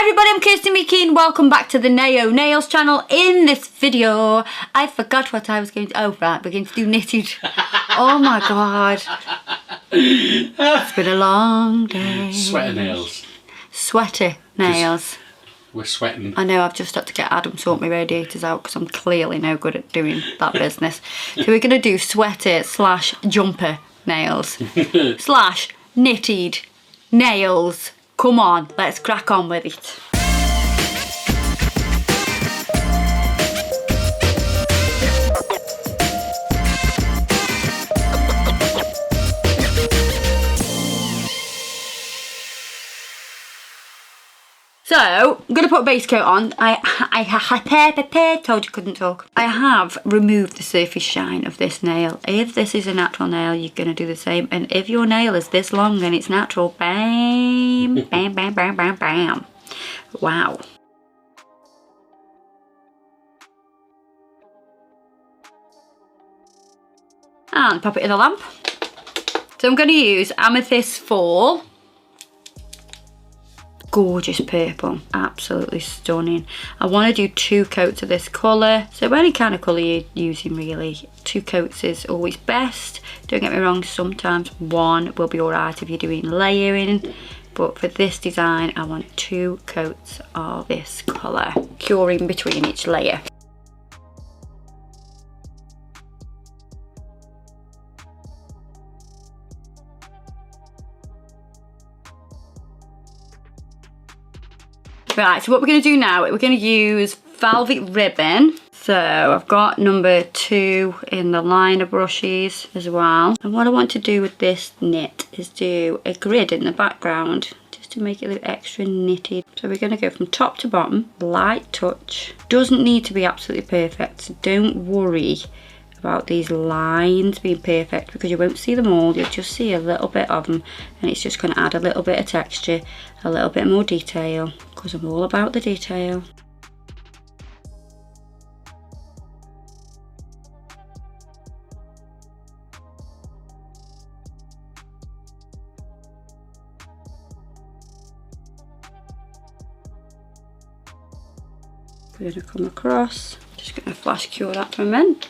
Hi everybody, I'm Kirsty and welcome back to the Naio Nails channel. In this video, I forgot what I was going to... Oh right, we're going to do knitted. Oh my god. It's been a long day. Sweater nails. Sweaty nails. We're sweating. I know, I've just had to get Adam to sort my radiators out because I'm clearly no good at doing that business. So we're going to do sweaty slash jumper nails slash knitted nails. Come on, let's crack on with it. So, I'm going to put a base coat on. I told you couldn't talk. I have removed the surface shine of this nail. If this is a natural nail, you're going to do the same. And if your nail is this long and it's natural, bam, bam, bam, bam, bam, bam. Wow. And pop it in the lamp. So I'm going to use Amethyst Fall. Gorgeous purple, absolutely stunning. I want to do 2 coats of this colour, so any kind of colour you're using really, 2 coats is always best. Don't get me wrong, sometimes 1 will be alright if you're doing layering, but for this design I want 2 coats of this colour, curing between each layer. Right, so what we're going to do now, we're going to use velvet ribbon. So I've got number 2 in the liner brushes as well. And what I want to do with this knit is do a grid in the background just to make it look extra knitted. So we're going to go from top to bottom, light touch. Doesn't need to be absolutely perfect, so don't worry about these lines being perfect because you won't see them all, you'll just see a little bit of them, and it's just going to add a little bit of texture, a little bit more detail, because I'm all about the detail. We're going to come across, just going to flash cure that for a minute.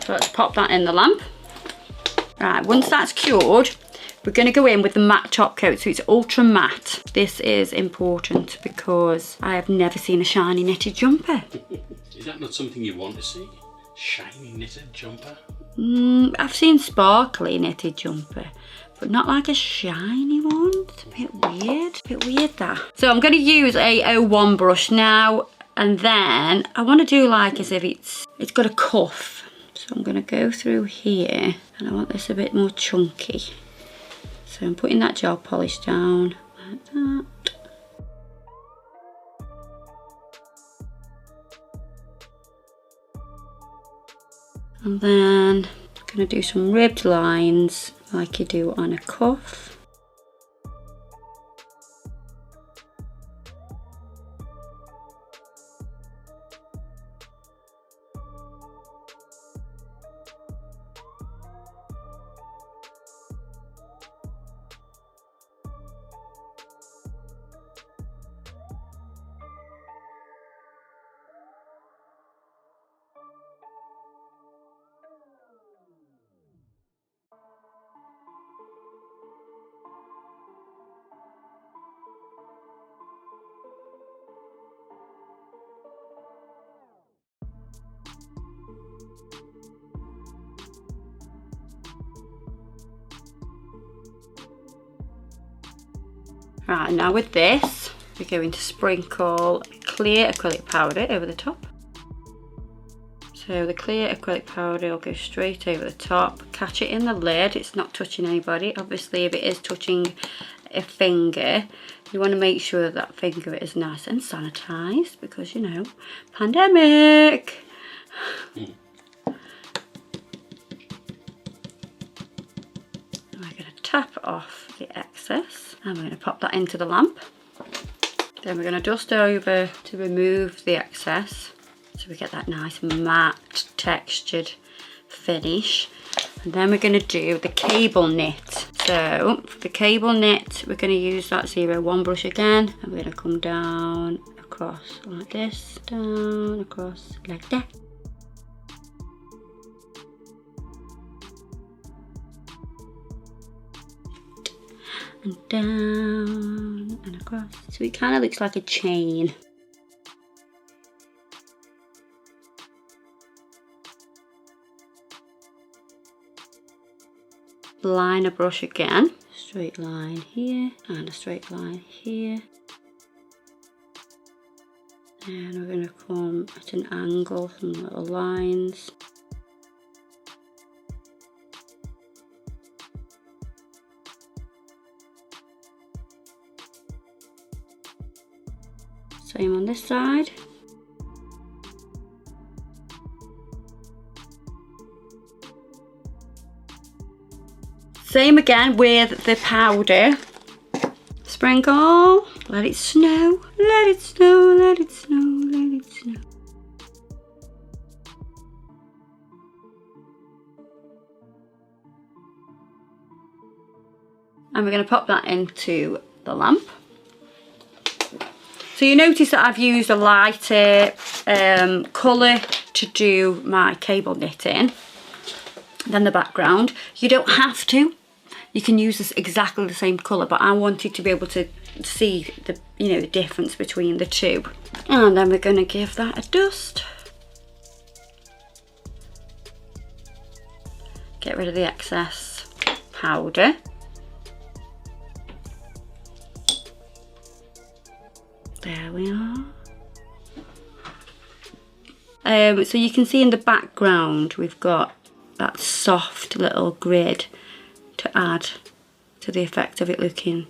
So let's pop that in the lamp. Right, once that's cured, we're going to go in with the matte top coat, so it's ultra matte. This is important because I have never seen a shiny knitted jumper. Is that not something you want to see? Shiny knitted jumper? I've seen sparkly knitted jumper, but not like a shiny one. It's a bit weird. A bit weird that. So I'm going to use a 01 brush now, and then I want to do like as if it's got a cuff. So I'm going to go through here, and I want this a bit more chunky. So I'm putting that gel polish down like that. And then I'm going to do some ribbed lines like you do on a cuff. Right, now with this, we're going to sprinkle clear acrylic powder over the top. So the clear acrylic powder will go straight over the top, catch it in the lid, it's not touching anybody. Obviously if it is touching a finger, you want to make sure that finger is nice and sanitized because, you know, pandemic. And we're going to tap off the excess and we're going to pop that into the lamp. Then we're going to dust over to remove the excess so we get that nice matte textured finish. And then we're going to do the cable knit. So for the cable knit, we're going to use that 01 brush again, and we're going to come down across like this, down across like that. And down and across. So it kind of looks like a chain. Line a brush again, straight line here and a straight line here, and we're going to come at an angle, some little lines. Same on this side. Same again with the powder. Sprinkle, let it snow, let it snow, let it snow, let it snow. And we're going to pop that into the lamp. So you notice that I've used a lighter colour to do my cable knitting than the background. You don't have to. You can use this exactly the same colour, but I wanted to be able to see the, you know, the difference between the two. And then we're going to give that a dust. Get rid of the excess powder. There we are. So you can see in the background we've got that soft little grid to add to the effect of it looking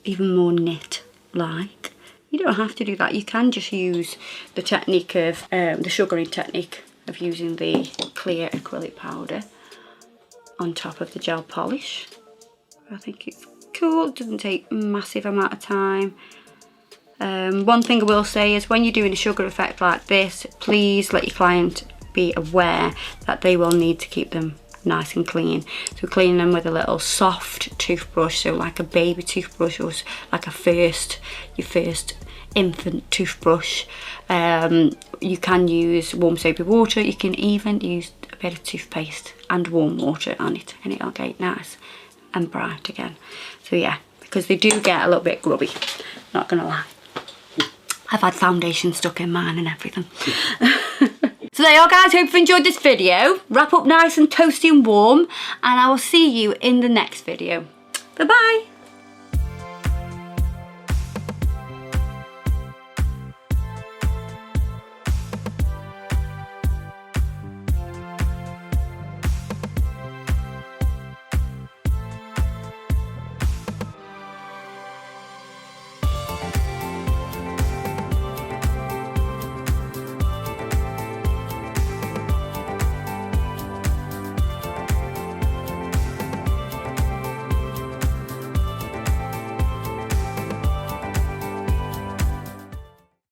even more knit-like. You don't have to do that. You can just use the technique of the sugaring technique of using the clear acrylic powder on top of the gel polish. I think it's cool. It doesn't take a massive amount of time. One thing I will say is when you're doing a sugar effect like this, please let your client be aware that they will need to keep them nice and clean. So clean them with a little soft toothbrush, so like a baby toothbrush or like your first infant toothbrush. You can use warm soapy water. You can even use a bit of toothpaste and warm water on it, and it'll get nice and bright again. So yeah, because they do get a little bit grubby, not gonna lie. I've had foundation stuck in mine and everything. So there you are, guys. Hope you've enjoyed this video. Wrap up nice and toasty and warm, and I will see you in the next video. Bye bye.